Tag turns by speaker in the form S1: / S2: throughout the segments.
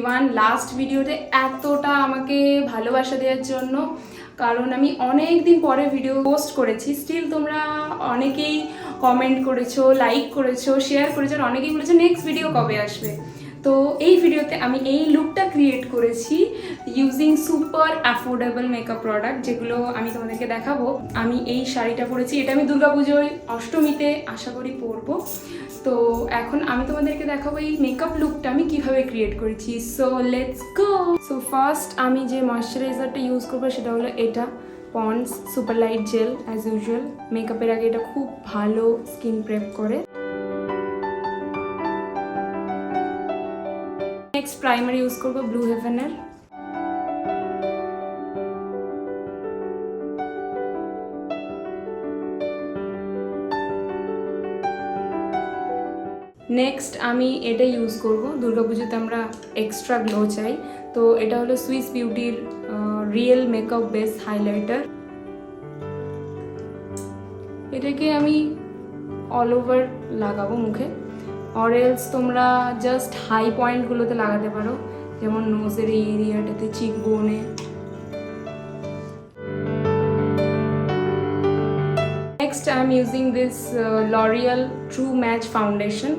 S1: Everyone, last ভিডিওতে এতটা আমাকে ভালোবাসা দেওয়ার জন্য, কারণ আমি অনেক দিন পরে ভিডিও পোস্ট করেছি। স্টিল তোমরা অনেকেই কমেন্ট করেছো, লাইক করেছো, শেয়ার করেছো, আর অনেকেই বলেছো নেক্সট ভিডিও কবে আসবে। তো এই ভিডিওতে আমি এই লুকটা ক্রিয়েট করেছি using super affordable makeup product, যেগুলো আমি তোমাদেরকে দেখাবো। আমি এই শাড়িটা পরেছি, এটা আমি দুর্গা পুজোয় অষ্টমীতে আশা করি পরবো। তো এখন আমি তোমাদেরকে দেখাবো এই মেকআপ লুকটা আমি কিভাবে ক্রিয়েট করেছি। So let's go. So first আমি যে ময়শ্চারাইজারটা ইউজ করবো সেটা হলো এটা, Pond's super light gel. As usual মেকআপের আগে এটা খুব ভালো স্কিন প্রেপ করে। নেক্সট প্রাইমার ইউজ করবো ব্লু হেভেনের। নেক্সট আমি এটা ইউজ করব, দুর্গাপুজোতে আমরা এক্সট্রা গ্লো চাই, তো এটা হলো সুইস বিউটির রিয়েল মেকআপ বেস হাইলাইটার। এটাকে আমি অল ওভার লাগাবো মুখে, অর এলস তোমরা জাস্ট হাই পয়েন্টগুলোতে লাগাতে পারো, যেমন নোজের এই এরিয়াটাতে, চিক বোনে। Next I am using this L'Oreal true match foundation.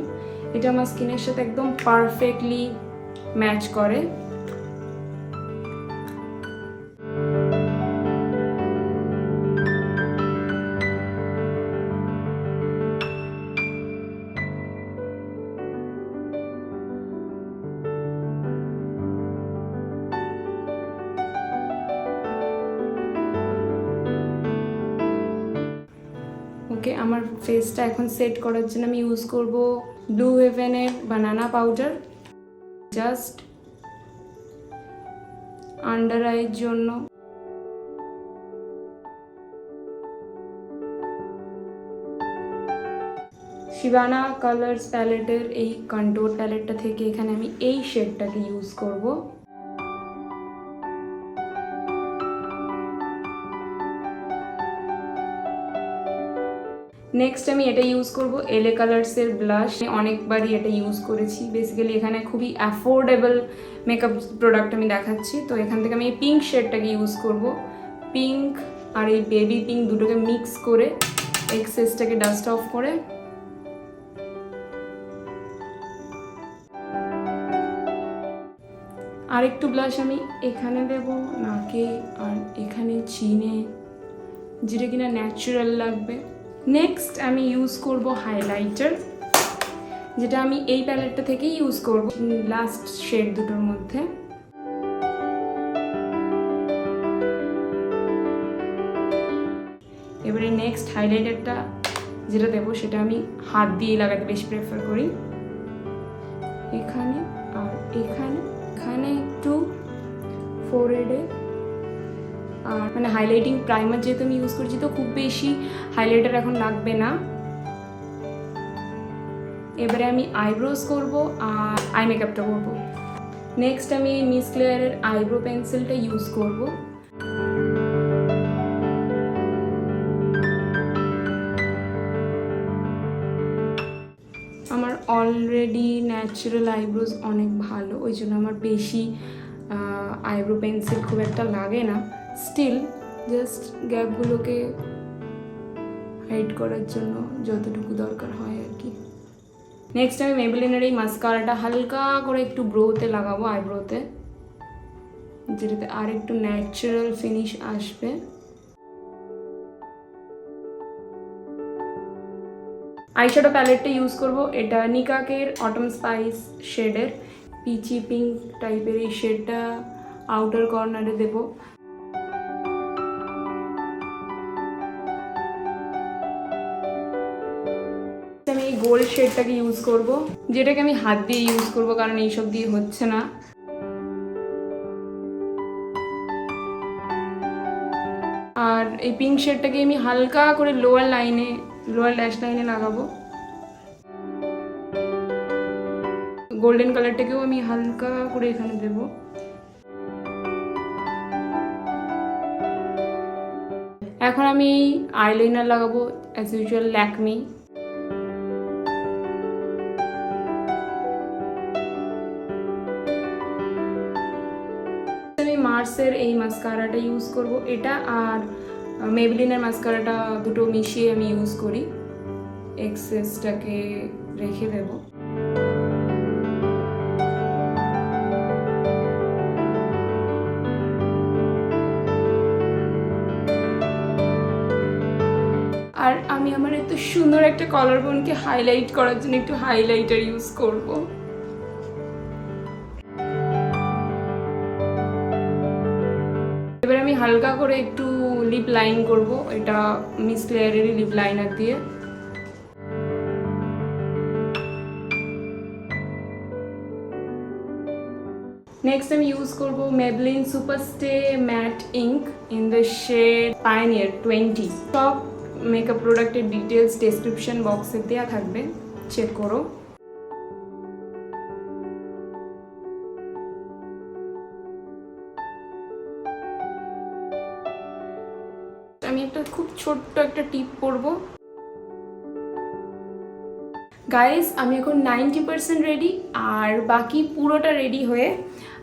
S1: এটা আমার স্কিনের সাথে একদম পারফেক্টলি ম্যাচ করে। ওকে, আমার ফেসটা এখন সেট করার জন্য আমি ইউজ করব ব্লু হেভেনের বানানা পাউডার, জাস্ট আন্ডার আইয়ের জন্য। শিবানা কালার্স প্যালেটের এই কন্ট্রোল প্যালেটটা থেকে এখানে আমি এই শেডটাকে ইউজ করব। নেক্সট আমি এটা ইউজ করব এলে কালার্সের ব্লাশ। অনেকবারই এটা ইউজ করেছি। বেসিক্যালি এখানে খুবই অ্যাফোর্ডেবল মেকআপ প্রোডাক্ট আমি দেখাচ্ছি, তো এখান থেকে আমি এই পিঙ্ক শেডটাকে ইউজ করব। পিঙ্ক আর এই বেবি পিঙ্ক দুটোকে মিক্স করে এক্সেসটাকে ডাস্ট অফ করে আরেকটু ব্লাশ আমি এখানে দেব নাকে আর এখানে চিনে, যেটা কিনা ন্যাচারাল লাগবে। নেক্সট আমি ইউজ করব হাইলাইটার, যেটা আমি এই প্যালেটটা থেকেই ইউজ করব লাস্ট শেড দুটোর মধ্যে। এবারে নেক্সট হাইলাইটারটা যেটা দেবো সেটা আমি হাত দিয়ে লাগাতে বেশি প্রেফার করি। এখানে আর এখানে এখানে একটু ফোরহেডে, আর মানে হাইলাইটিং প্রাইমার যেহেতু আমি ইউজ করছি তো খুব বেশি হাইলাইটার এখন লাগবে না। এবারে আমি আইব্রোজ করব আর আই মেকআপটা করব। নেক্সট আমি এই মিস ক্লেয়ারের আইব্রো পেন্সিলটা ইউজ করব। আমার অলরেডি ন্যাচারাল আইব্রোজ অনেক ভালো, ওই জন্য আমার বেশি আইব্রো পেন্সিল খুব একটা লাগে না। স্টিল জাস্ট গ্যাপগুলোকে হাইড করার জন্য যতটুকু দরকার হয় আর কি। নেক্সট আমি মেবেলিনের এই মাস্কারাটা হালকা করে একটু ব্রোতে লাগাবো, আইব্রোতে, যেটাতে আর একটু ন্যাচারাল ফিনিশ আসবে। আইশ্যাডো প্যালেটটা ইউজ করব, এটা নিকাকের অটম স্পাইস শেডের পিচি পিঙ্ক টাইপের এই শেডটা আউটার কর্নারে দেব। আমি এই গোল্ড শেডটাকে ইউজ করব, যেটাকে আমি হাত দিয়ে ইউজ করব কারণ এইসব দিয়ে হচ্ছে না। আর এই পিঙ্ক শেডটাকে আমি হালকা করে লোয়ার ড্যাশ লাইনে লাগাবো। গোল্ডেন কালারটাকেও আমি হালকা করে এখানে দেব। এখন আমি আইলাইনার লাগাবো, অ্যাজ ইউজুয়াল ল্যাকমি। নার্সের এই মাস্কারাটা ইউজ করব, এটা আর মেবলিনের মাস্কারাটা দুটো মিশিয়ে আমি ইউজ করি। এক্সেসটাকে রেখে দেব। আর আমি আমার এত সুন্দর একটা কলার বোনকে হাইলাইট করার জন্য একটু হাইলাইটার ইউজ করব। এবার আমি হালকা করে একটু লিপ লাইন করব, এটা মিস ক্লেয়ারেরই লিপ লাইনার দিয়ে। নেক্সট আমি ইউজ করব Maybelline super stay matte ink in the shade pioneer 20। সব মেকআপ প্রোডাক্টের ডিটেলস ডেসক্রিপশন বক্সে দেওয়া থাকবে, চেক করো। আমি একটা খুব ছোট্ট একটা টিপ করব। গাইস, আমি এখন 90% রেডি, আর বাকি পুরোটা রেডি হয়ে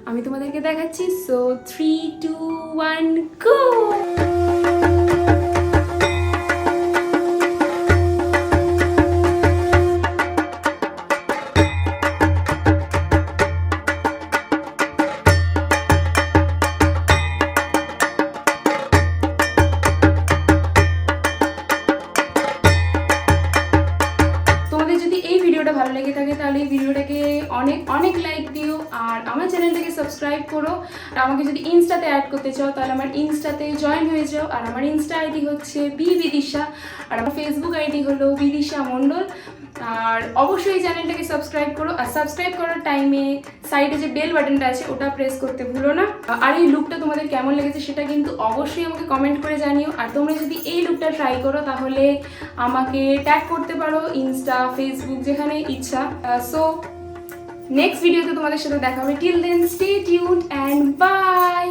S1: আমি তোমাদেরকে দেখাচ্ছি। সো 3, 2, 1 গো। ভালো লেগে থাকে তাহলে এই ভিডিওটাকে অনেক অনেক লাইক দিও, আর আমার চ্যানেলটাকে সাবস্ক্রাইব করো। আর আমাকে যদি ইনস্টাতে অ্যাড করতে চাও তাহলে আমার ইনস্টাতে জয়েন হয়ে যাও। আর আমার ইনস্টা আইডি হচ্ছে বেবিদিশা, আর আমার ফেসবুক আইডি হলো বিদিশা মণ্ডল। আর অবশ্যই এই চ্যানেলটাকে সাবস্ক্রাইব করো, আর সাবস্ক্রাইব করার টাইমে সাইডে যে বেল বাটনটা আছে ওটা প্রেস করতে ভুলো না। আর এই লুকটা তোমাদের কেমন লেগেছে সেটা কিন্তু অবশ্যই আমাকে কমেন্ট করে জানিও। আর তোমরা যদি এই লুকটা ট্রাই করো তাহলে আমাকে ট্যাগ করতে পারো ইনস্টা, ফেসবুক, যেখানে ইচ্ছা। সো নেক্সট ভিডিওতে তোমাদের সাথে দেখা হবে। Till then stay tuned and by.